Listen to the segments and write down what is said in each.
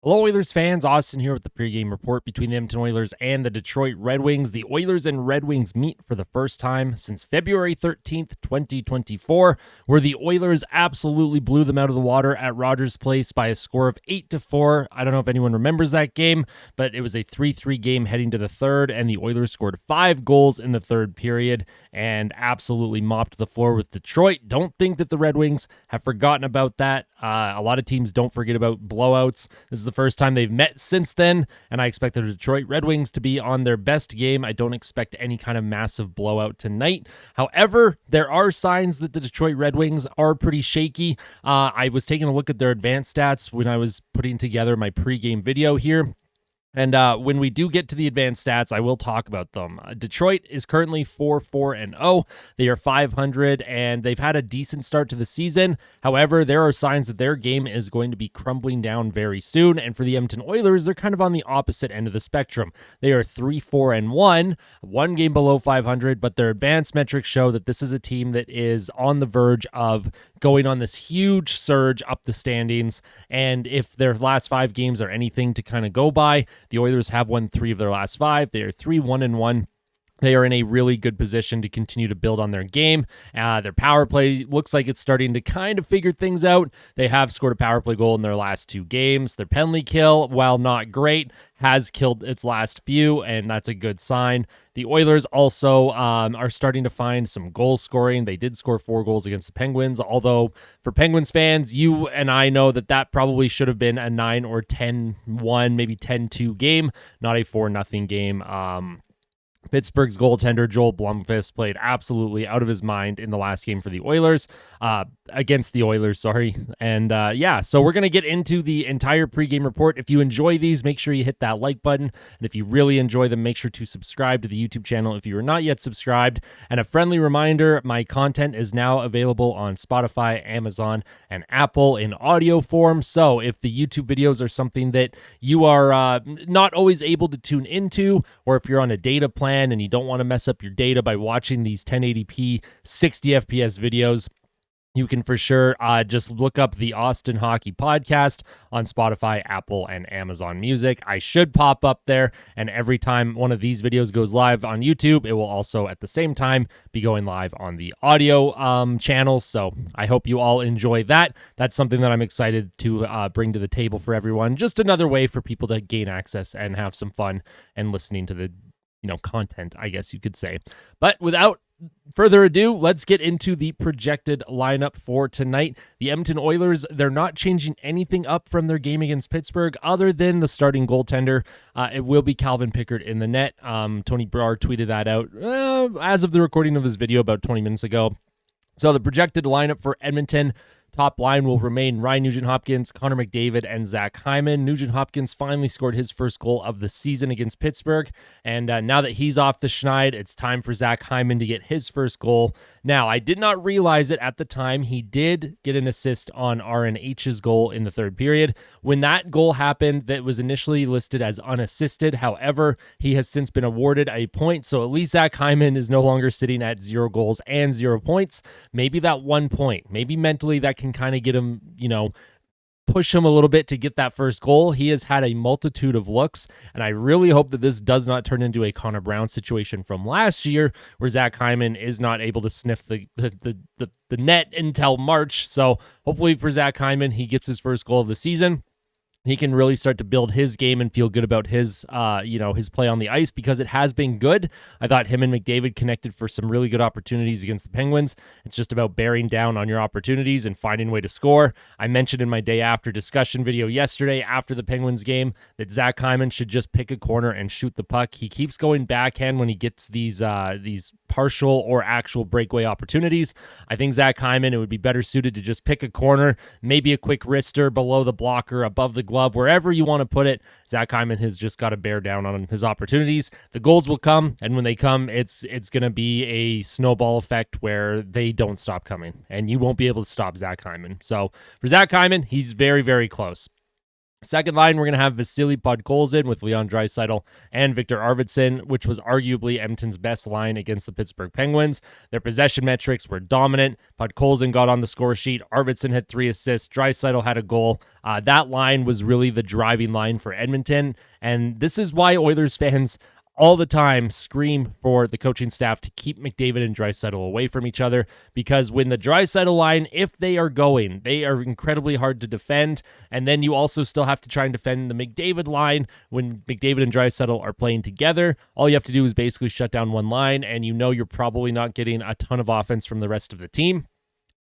Hello, Oilers fans. Austin here with the pregame report between the Edmonton Oilers and the Detroit Red Wings. The Oilers and Red Wings meet for the first time since February 13th, 2024, where the Oilers absolutely blew them out of the water at Rogers Place by a score of 8-4. I don't know if anyone remembers that game, but it was a 3-3 game heading to the third, and the Oilers scored 5 goals in the third period and absolutely mopped the floor with Detroit. Don't think that the Red Wings have forgotten about that. A lot of teams don't forget about blowouts. This is the first time they've met since then, and I expect the Detroit Red Wings to be on their best game. I don't expect any kind of massive blowout tonight. However, there are signs that the Detroit Red Wings are pretty shaky. I was taking a look at their advanced stats when I was putting together my pregame video here. And when we do get to the advanced stats, I will talk about them. Detroit is currently 4-4-0. They are 500, and they've had a decent start to the season. However, there are signs that their game is going to be crumbling down very soon. And for the Edmonton Oilers, they're kind of on the opposite end of the spectrum. They are 3-4-1, one game below 500, but their advanced metrics show that this is a team that is on the verge of going on this huge surge up the standings. And if their last 5 games are anything to kind of go by, the Oilers have won 3 of their last 5. They are 3-1-1. They are in a really good position to continue to build on their game. Their power play looks like it's starting to kind of figure things out. They have scored a power play goal in their last 2 games. Their penalty kill, while not great, has killed its last few, and that's a good sign. The Oilers also are starting to find some goal scoring. They did score 4 goals against the Penguins, although for Penguins fans, you and I know that probably should have been a 9 or 10-1, maybe 10-2 game, not a 4-0 game. Pittsburgh's goaltender, Joel Blomqvist, played absolutely out of his mind in the last game for the Oilers, against the Oilers, sorry. And so we're going to get into the entire pregame report. If you enjoy these, make sure you hit that like button. And if you really enjoy them, make sure to subscribe to the YouTube channel if you are not yet subscribed. And a friendly reminder, my content is now available on Spotify, Amazon, and Apple in audio form. So if the YouTube videos are something that you are not always able to tune into, or if you're on a data plan and you don't want to mess up your data by watching these 1080p 60 FPS videos, you can for sure just look up the Austin Hockey Podcast on Spotify, Apple, and Amazon Music. I should pop up there, and every time one of these videos goes live on YouTube, it will also at the same time be going live on the audio channel. So I hope you all enjoy that. That's something that I'm excited to bring to the table for everyone. Just another way for people to gain access and have some fun and listening to the content, I guess you could say. But without further ado, let's get into the projected lineup for tonight. The Edmonton Oilers, they're not changing anything up from their game against Pittsburgh other than the starting goaltender. It will be Calvin Pickard in the net. Tony Brar tweeted that out as of the recording of his video about 20 minutes ago. So the projected lineup for Edmonton: top line will remain Ryan Nugent-Hopkins, Connor McDavid, and Zach Hyman. Nugent-Hopkins finally scored his first goal of the season against Pittsburgh, and now that he's off the schneid, it's time for Zach Hyman to get his first goal. Now, I did not realize it at the time. He did get an assist on RNH's goal in the third period. When that goal happened, that was initially listed as unassisted. However, he has since been awarded a point, so at least Zach Hyman is no longer sitting at 0 goals and 0 points. Maybe that 1 point, maybe mentally that can kind of get him, push him a little bit to get that first goal. He has had a multitude of looks, and I really hope that this does not turn into a Connor Brown situation from last year where Zach Hyman is not able to sniff the net until March. So hopefully for Zach Hyman, he gets his first goal of the season. He can really start to build his game and feel good about his play on the ice, because it has been good. I thought him and McDavid connected for some really good opportunities against the Penguins. It's just about bearing down on your opportunities and finding a way to score. I mentioned in my day after discussion video yesterday after the Penguins game that Zach Hyman should just pick a corner and shoot the puck. He keeps going backhand when he gets these partial or actual breakaway opportunities. I think Zach Hyman, it would be better suited to just pick a corner, maybe a quick wrister below the blocker, above the glove, wherever you want to put it. Zach Hyman has just got to bear down on his opportunities. The goals will come, and when they come, it's going to be a snowball effect where they don't stop coming, and you won't be able to stop Zach Hyman. So for Zach Hyman, he's very, very close. Second line, we're going to have Vasily Podkolzin with Leon Draisaitl and Victor Arvidsson, which was arguably Edmonton's best line against the Pittsburgh Penguins. Their possession metrics were dominant. Podkolzin got on the score sheet. Arvidsson had 3 assists. Draisaitl had a goal. That line was really the driving line for Edmonton, and this is why Oilers fans all the time scream for the coaching staff to keep McDavid and Draisaitl away from each other, because when the Draisaitl line, if they are going, they are incredibly hard to defend, and then you also still have to try and defend the McDavid line when McDavid and Draisaitl are playing together. All you have to do is basically shut down one line, and you know you're probably not getting a ton of offense from the rest of the team.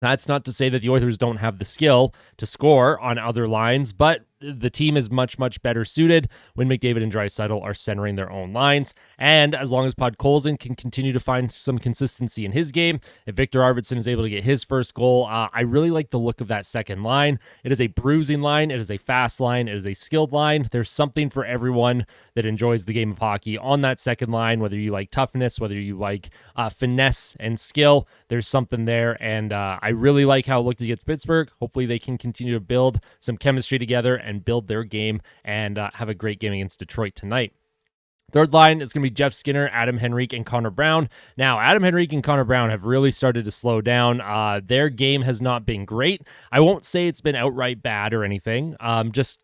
That's not to say that the Oilers don't have the skill to score on other lines, but the team is much, much better suited when McDavid and Draisaitl are centering their own lines. And as long as Podkolzin can continue to find some consistency in his game, if Victor Arvidsson is able to get his first goal, I really like the look of that second line. It is a bruising line. It is a fast line. It is a skilled line. There's something for everyone that enjoys the game of hockey on that second line, whether you like toughness, whether you like finesse and skill. There's something there, and I really like how it looked against Pittsburgh. Hopefully they can continue to build some chemistry together and build their game and have a great game against Detroit tonight. Third line is going to be Jeff Skinner, Adam Henrique, and Connor Brown. Now, Adam Henrique and Connor Brown have really started to slow down. Their game has not been great. I won't say it's been outright bad or anything. Just,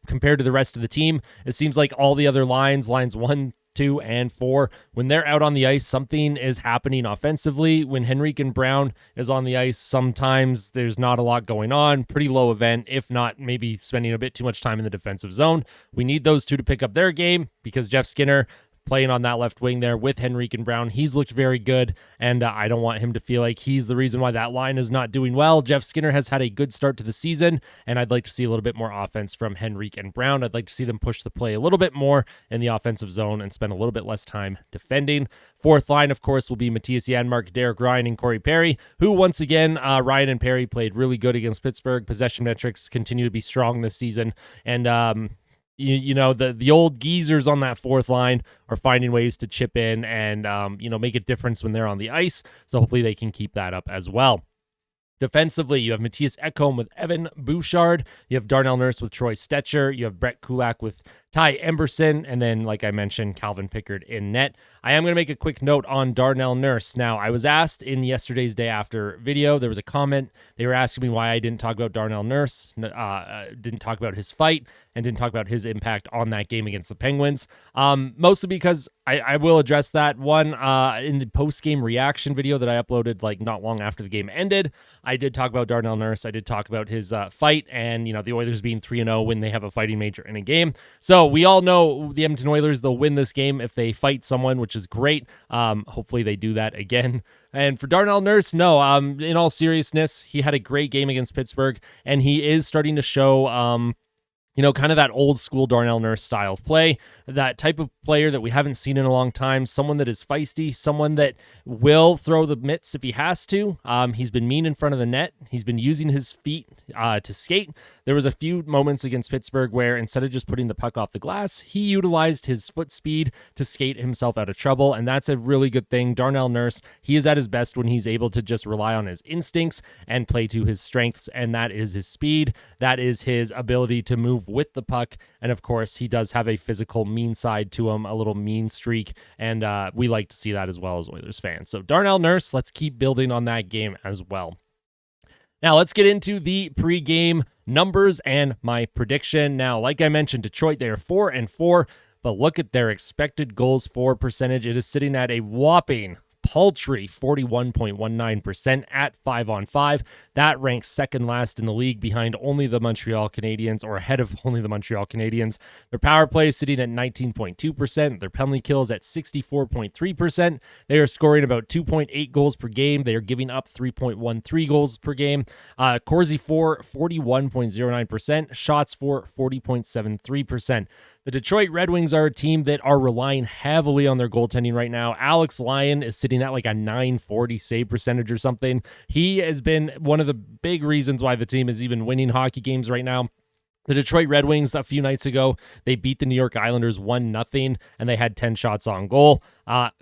compared to the rest of the team, it seems like all the other lines 1, 2, and 4, when they're out on the ice, something is happening offensively. When Henrique and Brown is on the ice, sometimes there's not a lot going on. Pretty low event, if not maybe spending a bit too much time in the defensive zone. We need those two to pick up their game, because Jeff Skinner, playing on that left wing there with Henrique and Brown, he's looked very good, and I don't want him to feel like he's the reason why that line is not doing well. Jeff Skinner has had a good start to the season, and I'd like to see a little bit more offense from Henrique and Brown. I'd like to see them push the play a little bit more in the offensive zone and spend a little bit less time defending. Fourth line, of course, will be Matthias Janmark, Derek Ryan, and Corey Perry, who once again, Ryan and Perry played really good against Pittsburgh. Possession metrics continue to be strong this season, and the old geezers on that fourth line are finding ways to chip in and, make a difference when they're on the ice. So hopefully they can keep that up as well. Defensively, you have Matthias Ekholm with Evan Bouchard. You have Darnell Nurse with Troy Stetcher. You have Brett Kulak with Ty Emberson. And then, like I mentioned, Calvin Pickard in net. I am going to make a quick note on Darnell Nurse. Now, I was asked in yesterday's Day After video, there was a comment. They were asking me why I didn't talk about Darnell Nurse, didn't talk about his fight, and didn't talk about his impact on that game against the Penguins. Mostly because I will address that. One, in the post-game reaction video that I uploaded not long after the game ended, I did talk about Darnell Nurse. I did talk about his fight and, the Oilers being 3-0 when they have a fighting major in a game. So we all know the Edmonton Oilers, they'll win this game if they fight someone, which is great. Hopefully they do that again. And for Darnell Nurse, no, in all seriousness, he had a great game against Pittsburgh, and he is starting to show kind of that old school Darnell Nurse style of play, that type of player that we haven't seen in a long time, someone that is feisty, someone that will throw the mitts if he has to. He's been mean in front of the net. He's been using his feet to skate. There was a few moments against Pittsburgh where instead of just putting the puck off the glass, he utilized his foot speed to skate himself out of trouble, and that's a really good thing. Darnell Nurse, he is at his best when he's able to just rely on his instincts and play to his strengths, and that is his speed. That is his ability to move with the puck, and of course, he does have a physical mean side to him, a little mean streak, and we like to see that as well as Oilers fans. So Darnell Nurse, let's keep building on that game as well. Now, let's get into the pregame numbers and my prediction. Now, like I mentioned, Detroit, they are 4-4, but look at their expected goals for percentage. It is sitting at a whopping paltry 41.19% at 5-on-5. That ranks second last in the league behind only the Montreal Canadiens, or ahead of only the Montreal Canadiens. Their power play is sitting at 19.2%. Their penalty kills at 64.3%. They are scoring about 2.8 goals per game. They are giving up 3.13 goals per game. Corsi for 41.09%. Shots for 40.73%. The Detroit Red Wings are a team that are relying heavily on their goaltending right now. Alex Lyon is sitting at a 940 save percentage or something. He has been one of the big reasons why the team is even winning hockey games right now. The Detroit Red Wings, a few nights ago, they beat the New York Islanders 1-0, and they had 10 shots on goal.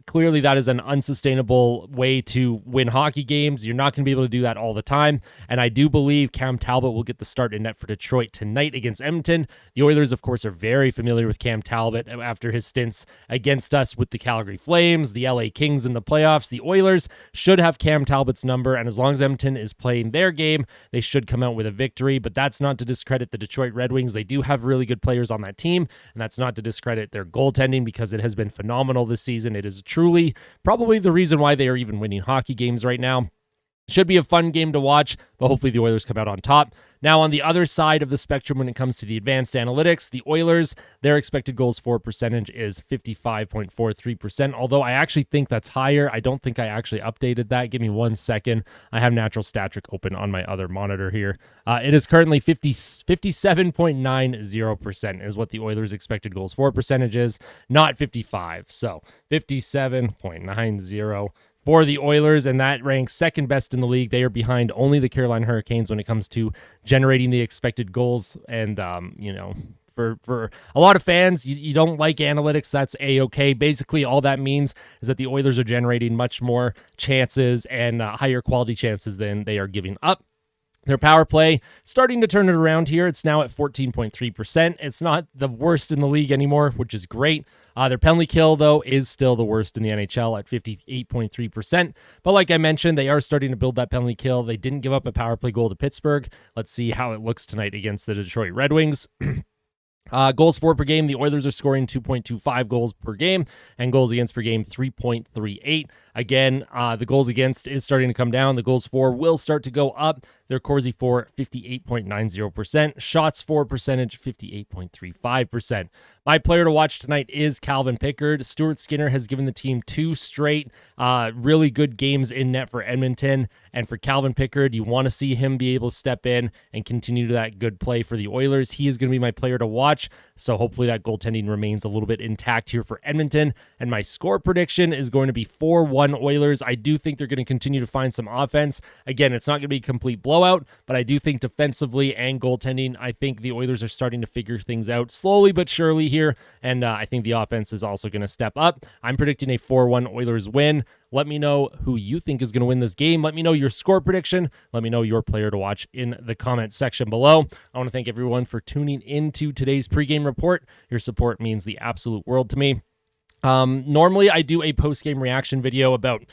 Clearly, that is an unsustainable way to win hockey games. You're not going to be able to do that all the time. And I do believe Cam Talbot will get the start in net for Detroit tonight against Edmonton. The Oilers, of course, are very familiar with Cam Talbot after his stints against us with the Calgary Flames, the LA Kings in the playoffs. The Oilers should have Cam Talbot's number, and as long as Edmonton is playing their game, they should come out with a victory. But that's not to discredit the Detroit Red Wings. They do have really good players on that team, and that's not to discredit their goaltending because it has been phenomenal this season. It is truly probably the reason why they are even winning hockey games right now. Should be a fun game to watch, but hopefully the Oilers come out on top. Now, on the other side of the spectrum, when it comes to the advanced analytics, the Oilers, their expected goals for percentage is 55.43%, although I actually think that's higher. I don't think I actually updated that. Give me 1 second. I have Natural Stat Trick open on my other monitor here. It is currently 57.90% is what the Oilers' expected goals for percentage is, not 55. So 57.90 for the Oilers, and that ranks second best in the league. They are behind only the Carolina Hurricanes when it comes to generating the expected goals. And, for a lot of fans, you don't like analytics, that's A-okay. Basically, all that means is that the Oilers are generating much more chances and higher quality chances than they are giving up. Their power play starting to turn it around here. It's now at 14.3%. It's not the worst in the league anymore, which is great. Their penalty kill, though, is still the worst in the NHL at 58.3%. But like I mentioned, they are starting to build that penalty kill. They didn't give up a power play goal to Pittsburgh. Let's see how it looks tonight against the Detroit Red Wings. Goals for per game, the Oilers are scoring 2.25 goals per game, and goals against per game 3.38. Again, the goals against is starting to come down. The goals for will start to go up. Their Corsi for 58.90%. Shots for percentage 58.35%. My player to watch tonight is Calvin Pickard. Stuart Skinner has given the team 2 straight really good games in net for Edmonton. And for Calvin Pickard, you want to see him be able to step in and continue that good play for the Oilers. He is going to be my player to watch. So hopefully that goaltending remains a little bit intact here for Edmonton. And my score prediction is going to be 4-1 Oilers. I do think they're going to continue to find some offense. Again, it's not going to be a complete blowout, but I do think defensively and goaltending, I think the Oilers are starting to figure things out slowly but surely here. And I think the offense is also going to step up. I'm predicting a 4-1 Oilers win. Let me know who you think is going to win this game. Let me know your score prediction. Let me know your player to watch in the comment section below. I want to thank everyone for tuning into today's pregame report. Your support means the absolute world to me. Normally, I do a post-game reaction video about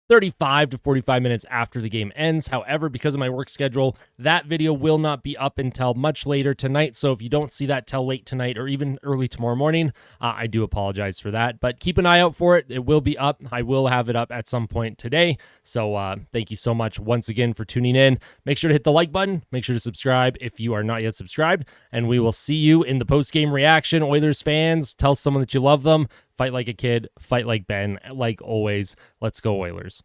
35 to 45 minutes after the game ends. However, because of my work schedule, that video will not be up until much later tonight. So if you don't see that till late tonight or even early tomorrow morning, I do apologize for that. But keep an eye out for it. It will be up. I will have it up at some point today. So thank you so much once again for tuning in. Make sure to hit the like button. Make sure to subscribe if you are not yet subscribed. And we will see you in the post-game reaction. Oilers fans, tell someone that you love them. Fight like a kid, fight like Ben. Like always, let's go Oilers.